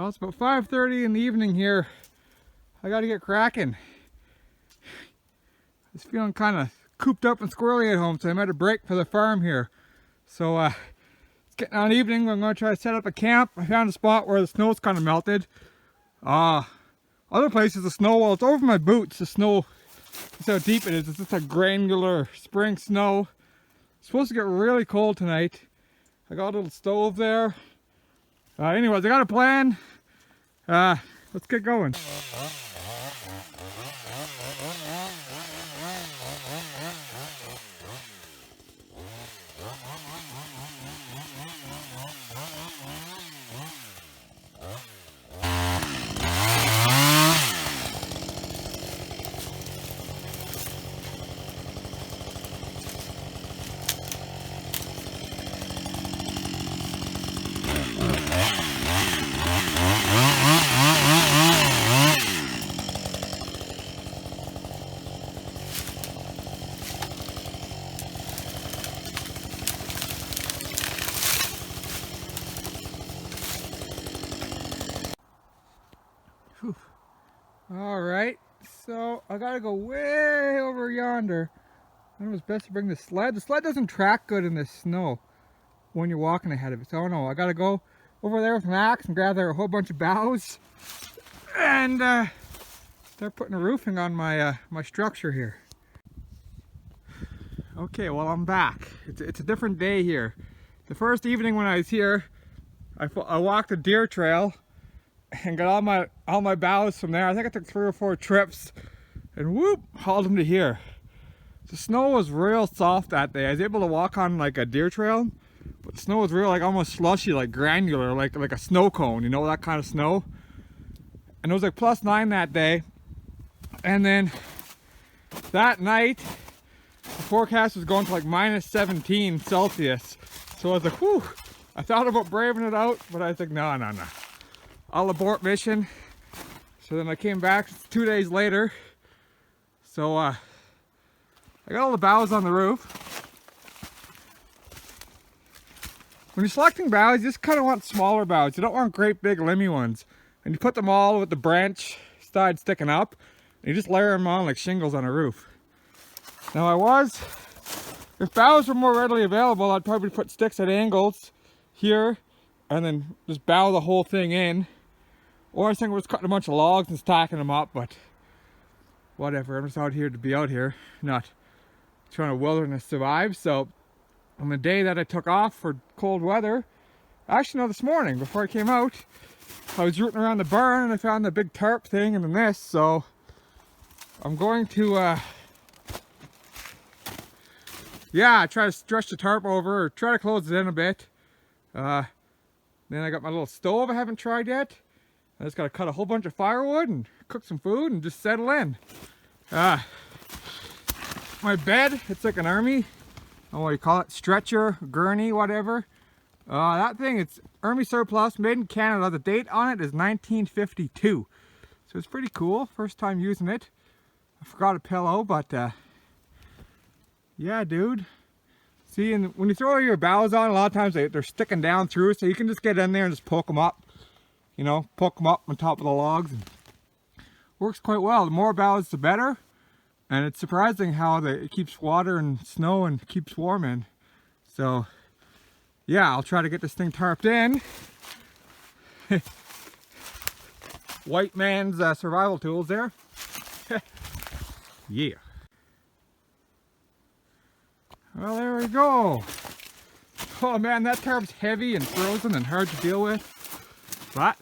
Well, it's about 5:30 in the evening here. I gotta get cracking. I was feeling kind of cooped up and squirrely at home, so I made a break for the farm here. So it's getting on evening. I'm gonna try to set up a camp. I found a spot where the snow's kind of melted. Other places the snow, well, it's over my boots. The snow, that's how deep it is. It's just a granular spring snow. It's supposed to get really cold tonight. I got a little stove there. Anyways, I got a plan. Let's get going. Alright, so I gotta go way over yonder. I know it's best to bring the sled. The sled doesn't track good in this snow when you're walking ahead of it. So no, I gotta go over there with an axe and gather a whole bunch of boughs and start putting a roofing on my my structure here. Okay, well, I'm back. It's a different day here. The first evening when I was here, I walked a deer trail and got all my boughs from there. I think I took 3 or 4 trips and whoop, hauled them to here. The snow was real soft that day. I was able to walk on like a deer trail, but the snow was real, like almost slushy, like granular, like a snow cone, you know, that kind of snow. And it was like +9 that day. And then that night, the forecast was going to like -17 Celsius. So I was like, whew, I thought about braving it out, but I was like, no. I'll abort mission. So then I came back 2 days later. So I got all the boughs on the roof. When you're selecting boughs, you just kind of want smaller boughs. You don't want great big limby ones. And you put them all with the branch side sticking up. And you just layer them on like shingles on a roof. Now if boughs were more readily available, I'd probably put sticks at angles here and then just bow the whole thing in. Or I think we're just cutting a bunch of logs and stacking them up, but whatever. I'm just out here to be out here, not trying to wilderness survive. So on the day that I took off for cold weather, actually no, this morning before I came out, I was rooting around the barn and I found the big tarp thing and then this. So I'm going to try to stretch the tarp over or try to close it in a bit. Then I got my little stove I haven't tried yet. I just gotta cut a whole bunch of firewood and cook some food and just settle in. My bed, it's like an army, I don't know what you call it, stretcher, gurney, whatever. That thing, it's Army surplus, made in Canada. The date on it is 1952. So it's pretty cool, first time using it. I forgot a pillow, but yeah, dude. See, and when you throw your boughs on, a lot of times they're sticking down through, so you can just get in there and just poke them up. You know, poke them up on top of the logs. And works quite well. The more boughs, the better. And it's surprising how it keeps water and snow and keeps warm in. So, yeah, I'll try to get this thing tarped in. White man's survival tools there. Yeah. Well, there we go. Oh man, that tarp's heavy and frozen and hard to deal with. But,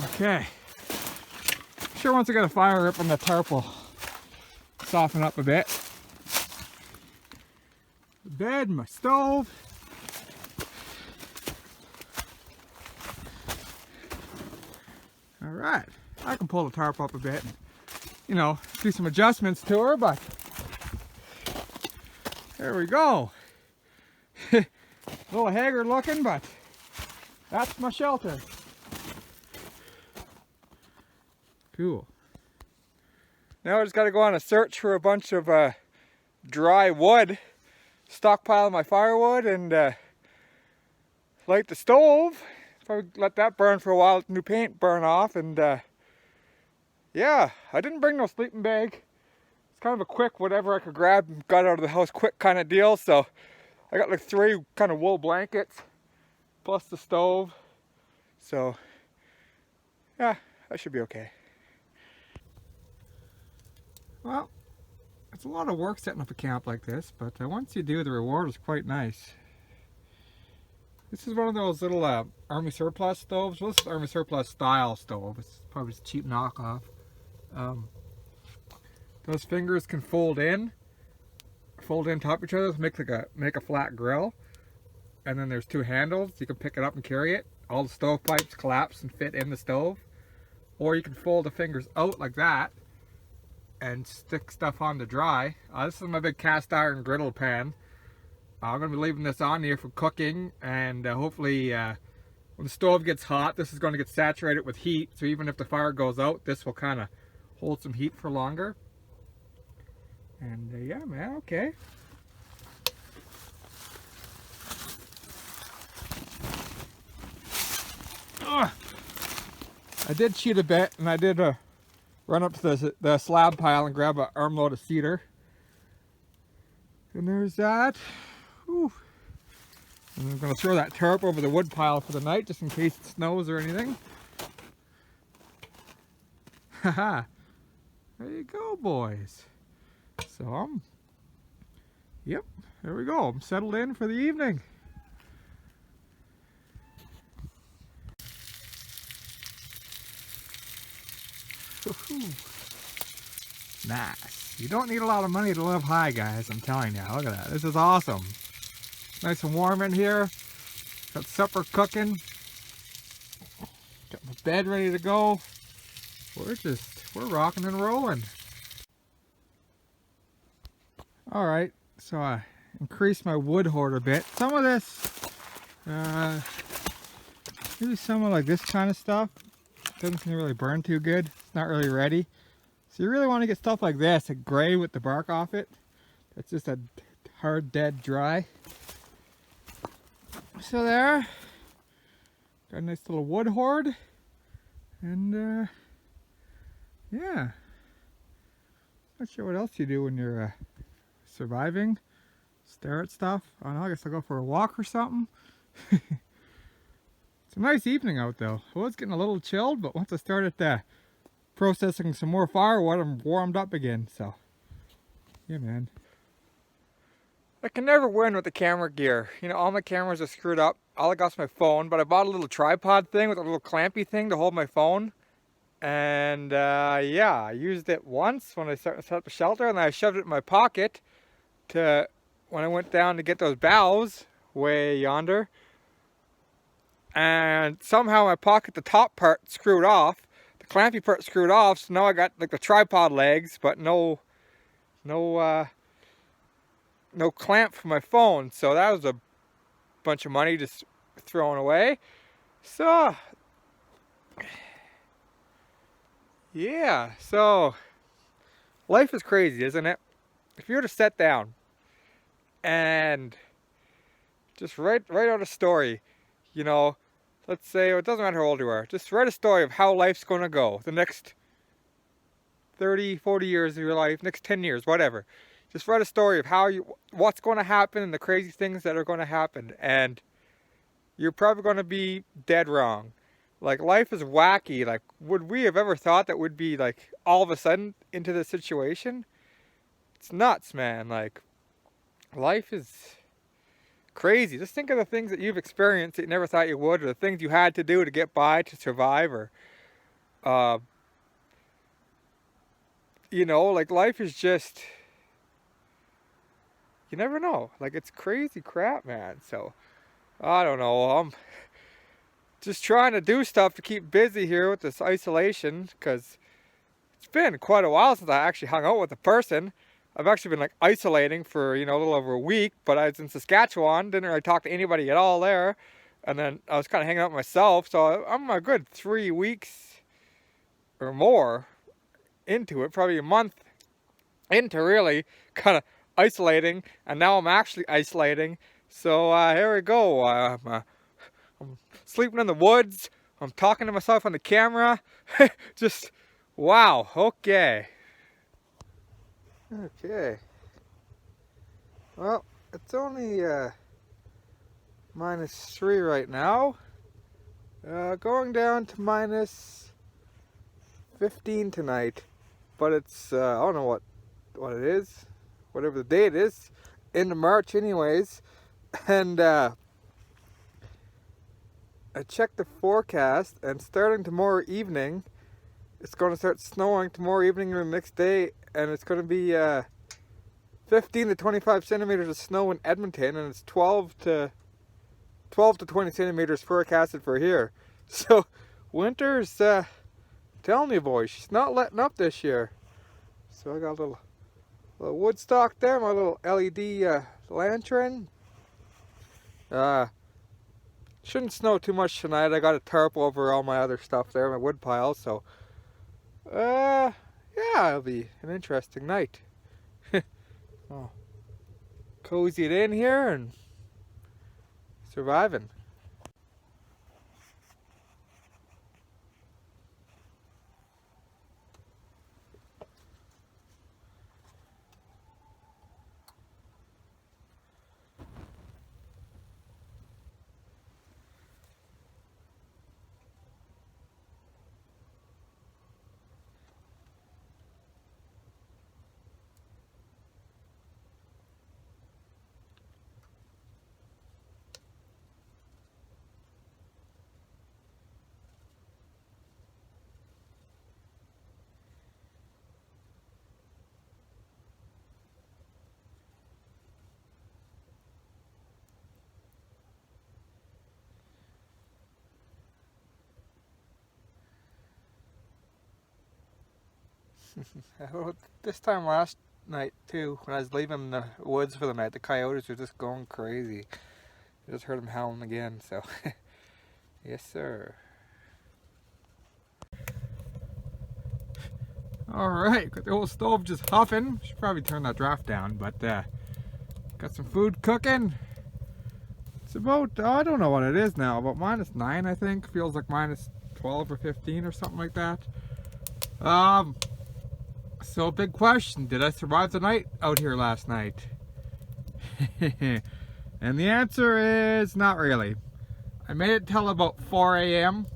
okay. Sure, once I get a fire up on the tarp will soften up a bit. The bed, my stove. Alright, I can pull the tarp up a bit and, you know, do some adjustments to her, but there we go. A little haggard looking, but that's my shelter. Cool. Now I just got to go on a search for a bunch of dry wood, stockpile my firewood, and light the stove. Probably let that burn for a while, let the new paint burn off, and yeah, I didn't bring no sleeping bag. It's kind of a quick whatever I could grab and got out of the house quick kind of deal. So I got like 3 kind of wool blankets plus the stove. So yeah, that should be okay. Well, it's a lot of work setting up a camp like this, but once you do, the reward is quite nice. This is one of those little Army Surplus stoves. Well, this is Army Surplus style stove. It's probably just a cheap knockoff. Those fingers can fold in top of each other to make a flat grill. And then there's 2 handles. You can pick it up and carry it. All the stove pipes collapse and fit in the stove. Or you can fold the fingers out like that and stick stuff on to dry. This is my big cast iron griddle pan. I'm going to be leaving this on here for cooking, and hopefully when the stove gets hot, this is going to get saturated with heat, so even if the fire goes out, this will kind of hold some heat for longer. And yeah, man, okay. Ugh. I did cheat a bit, and I did run up to the slab pile and grab an armload of cedar. And there's that. Whew. And I'm going to throw that tarp over the wood pile for the night, just in case it snows or anything. Haha. There you go, boys. So yep, there we go. I'm settled in for the evening. Nice. You don't need a lot of money to live high, guys. I'm telling you. Look at that. This is awesome. Nice and warm in here. Got supper cooking. Got my bed ready to go. We're rocking and rolling. Alright, so I increased my wood hoard a bit. Some of this, maybe some of like this kind of stuff doesn't seem to really burn too good. It's not really ready. So you really want to get stuff like this, a gray with the bark off it. That's just a hard, dead dry. So there, got a nice little wood hoard, and yeah. Not sure what else you do when you're surviving. Stare at stuff. I don't know, I guess I'll go for a walk or something. It's a nice evening out though. It was getting a little chilled, but once I started processing some more firewood, I'm warmed up again. So, yeah, man. I can never win with the camera gear. You know, all my cameras are screwed up. All I got's my phone, but I bought a little tripod thing with a little clampy thing to hold my phone. And yeah, I used it once when I set up a shelter, and then I shoved it in my pocket to when I went down to get those boughs way yonder. And somehow my pocket, the top part screwed off, the clampy part screwed off, so now I got like the tripod legs, but no clamp for my phone. So that was a bunch of money just thrown away. So yeah, so life is crazy, isn't it? If you were to sit down and just write out a story, you know, let's say, it doesn't matter how old you are, just write a story of how life's going to go the next 30, 40 years of your life, next 10 years, whatever. Just write a story of what's going to happen and the crazy things that are going to happen, and you're probably going to be dead wrong. Like, life is wacky. Like, would we have ever thought that we'd be, like, all of a sudden into this situation? It's nuts, man. Like, life is crazy. Just think of the things that you've experienced that you never thought you would, or the things you had to do to get by, to survive, or, you know, like, life is just, you never know. Like, it's crazy crap, man. So, I don't know. Just trying to do stuff to keep busy here with this isolation, because it's been quite a while since I actually hung out with a person. I've actually been like isolating for, you know, a little over a week, but I was in Saskatchewan, didn't really talk to anybody at all there, and then I was kind of hanging out with myself, so I'm a good 3 weeks or more into it, probably a month into really kind of isolating, and now I'm actually isolating. So here we go. I'm sleeping in the woods. I'm talking to myself on the camera. Just, wow, okay. Okay. Well, it's only -3 right now. Going down to -15 tonight. But it's, I don't know what it is. Whatever the date is. Into March anyways. And I checked the forecast, and starting tomorrow evening, it's going to start snowing tomorrow evening or the next day, and it's going to be 15 to 25 centimeters of snow in Edmonton, and it's 12 to 20 centimeters forecasted for here. So winter's telling you, boys, she's not letting up this year. So I got a little wood stock there, my little LED lantern. Shouldn't snow too much tonight. I got a tarp over all my other stuff there, my wood pile, so yeah, it'll be an interesting night. Oh, cozy it in here and surviving. This time last night too, when I was leaving the woods for the night, the coyotes were just going crazy. I just heard them howling again, so yes sir. Alright, got the old stove just huffing. Should probably turn that draft down, but got some food cooking. It's about, I don't know what it is now, about -9 I think. Feels like -12 or 15 or something like that. So big question, did I survive the night out here last night? And the answer is not really. I made it till about 4 a.m.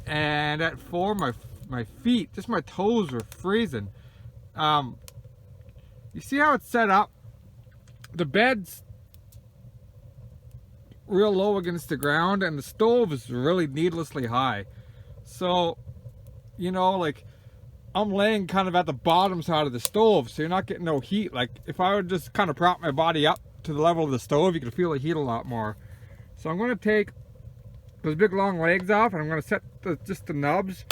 and at 4 my feet, just my toes were freezing. You see how it's set up? The bed's real low against the ground and the stove is really needlessly high. So, you know, like, I'm laying kind of at the bottom side of the stove, so you're not getting no heat. Like, if I would just kind of prop my body up to the level of the stove, you could feel the heat a lot more. So I'm going to take those big long legs off, and I'm going to set just the nubs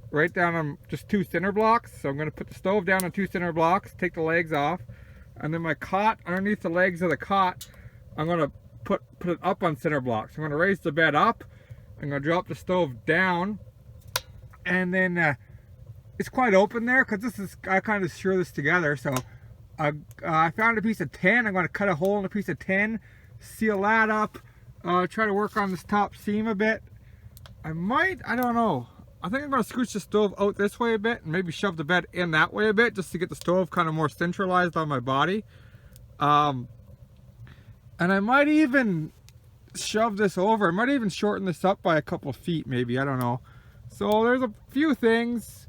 right down on just 2 center blocks. So I'm going to put the stove down on 2 center blocks, take the legs off, and then my cot, underneath the legs of the cot, I'm going to put it up on center blocks. I'm going to raise the bed up, I'm going to drop the stove down, and then it's quite open there because I kind of threw this together. So I found a piece of tin. I'm going to cut a hole in a piece of tin, seal that up, try to work on this top seam a bit. I don't know. I think I'm going to scooch the stove out this way a bit and maybe shove the bed in that way a bit just to get the stove kind of more centralized on my body. And I might even shove this over. I might even shorten this up by a couple of feet maybe. I don't know. So there's a few things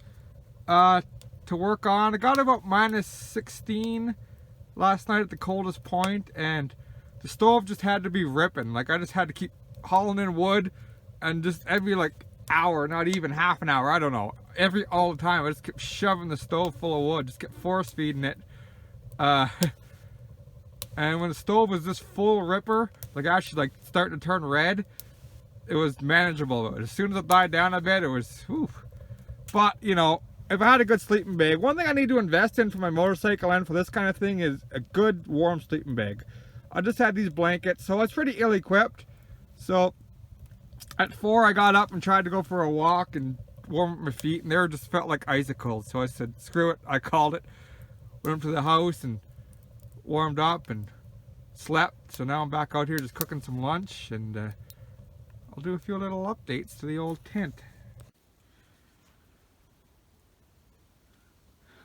to work on. I got about -16 last night at the coldest point, and the stove just had to be ripping. Like, I just had to keep hauling in wood, and just every like hour, not even half an hour, I don't know, all the time I just kept shoving the stove full of wood, just kept force feeding it. And when the stove was this full ripper, like actually like starting to turn red, it was manageable. But as soon as it died down a bit, it was whew. But you know, if I had a good sleeping bag, one thing I need to invest in for my motorcycle and for this kind of thing is a good warm sleeping bag. I just had these blankets, so it's pretty ill-equipped. So at 4 I got up and tried to go for a walk and warm up my feet, and they just felt like icicles. So I said, screw it, I called it. Went up to the house and warmed up and slept. So now I'm back out here just cooking some lunch, and I'll do a few little updates to the old tent.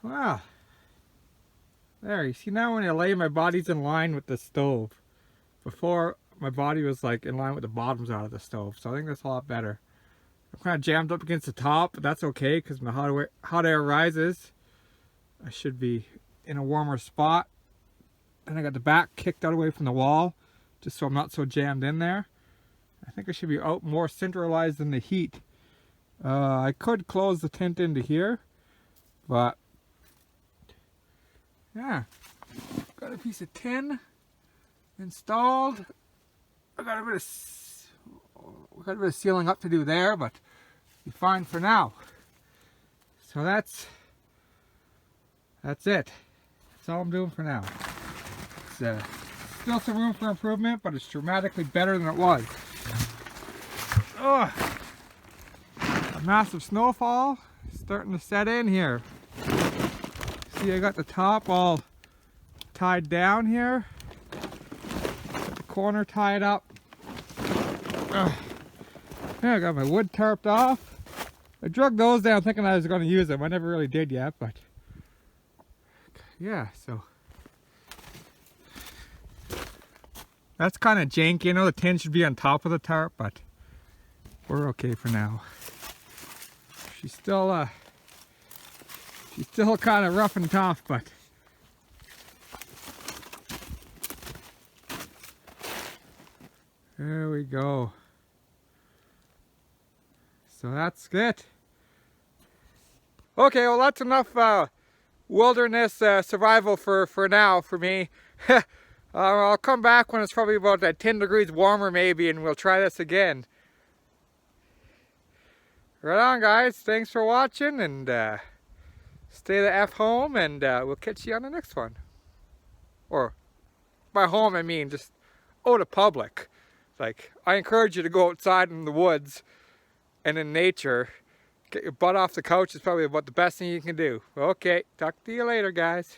Wow. There, you see now when I lay, my body's in line with the stove. Before, my body was like in line with the bottoms out of the stove, so I think that's a lot better. I'm kind of jammed up against the top, but that's okay because when the hot air rises, I should be in a warmer spot. And I got the back kicked out away from the wall, just so I'm not so jammed in there. I think I should be out more centralized in the heat. I could close the tent into here, but yeah, got a piece of tin installed. I got a bit of sealing up to do there, but be fine for now. So that's it. That's all I'm doing for now. It's still some room for improvement, but it's dramatically better than it was. Ugh. A massive snowfall starting to set in here. See, I got the top all tied down here. Got the corner tied up. Ugh. Yeah, I got my wood tarped off. I drug those down thinking I was going to use them. I never really did yet, but yeah, so that's kind of janky. I know the tin should be on top of the tarp, but we're okay for now. She's still kind of rough and tough, but there we go. So that's it. Okay, well that's enough wilderness survival for now for me. I'll come back when it's probably about 10 degrees warmer maybe, and we'll try this again. Right on, guys. Thanks for watching, and stay the F home, and we'll catch you on the next one. Or by home I mean just out of public. Like, I encourage you to go outside in the woods and in nature. Get your butt off the couch is probably about the best thing you can do. Okay, talk to you later, guys.